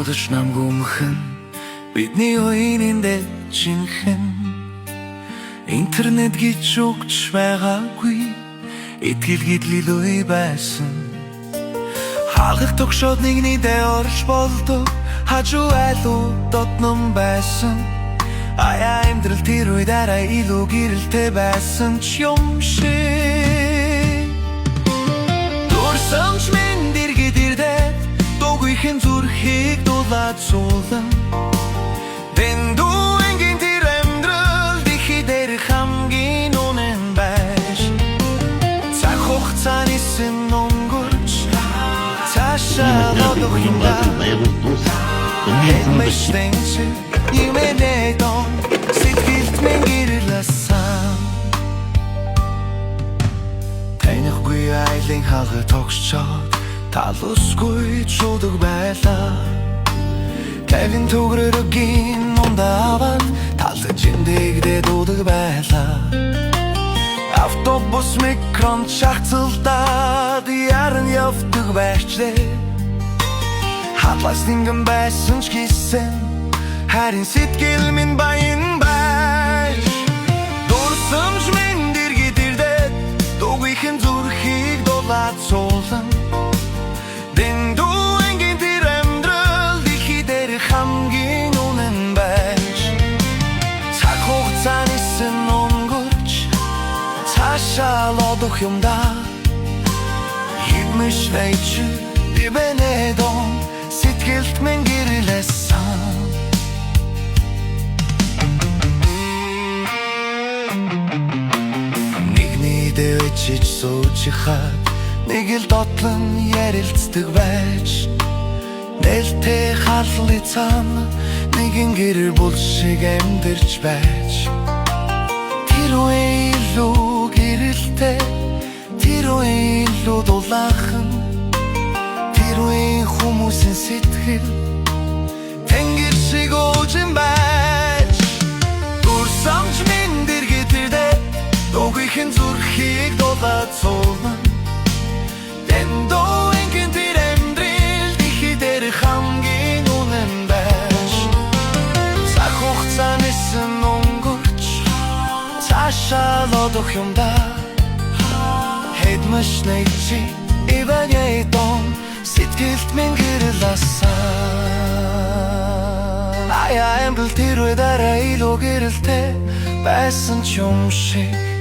бодож намгүй мхэн бидний үеиндээ жинхэнэ интернет гэж өгч байгаагүй итгэл гэдлэл үе байсан хаалгах тогшоод нэгнийдээ орж болдог хажуу айлуу дотном байсан аяа амьдрал тэр үе дараа илүү гэрэлтэй байсан ч юм шиг дурсамж минь дэргэдэрдээ дугүйхэн зүрхийг дулаад суулан дэндүүнгийн тэр амьдрал дихидэр хамгийн үнэн байж цаг хугацааны сэн өнгөрч цаашаа одох юм ба Мэштэнч юмэнэдон сэтгэлд минь гэрласан танихгүй айлын хаалга тогсчоод талусгүй чудаг байлаа Кевин төгрөгийн ундаваад талд жиндэгдээ дуудаг байлаа автобус микрон шахацлдаад яран явдаг байчлаа Хатлаас нингэн байсан ч гэсэн харин сэтгэл минь баян байж дурсамж минь дэргэдэрдээ дугүйхэн зүрхийг дулаад суулан дэндүүнгийн тэр амьдрал дихидэр хамгийн үнэн байж цаг хугацааны сэн өнгөрч цаашаа одох юм да химэш вэйч дибэнэдон сэтгэлд минь гэрлэсэн нэгнийдээ вечиж суучихад нэг л дотлон ярилцдаг байж нэлтэй халлын цаана нэгэн гэр бүл шиг амьдарч байж тэр үе илүү гэрэлтэй тэр үе илүү дулаахан тэр үеийн хүмүүсийн сэтгэл тэнгэр шиг уужин байж дурсамж минь дэргэдэрдээ дугүйхэн зүрхийг дулаад суулна дэндүүнгийн тэр амьдрал дихидэр хамгийн үнэн байж цаг хугацааны сэн өнгөрч цаашаа одох юм да хэдмэш нэг чи ивэнэдон сэтгэлд минь гэрлэсэн аяа амьдрал тэр үе дараа илүү гэрэлтэй байсан ч юм шиг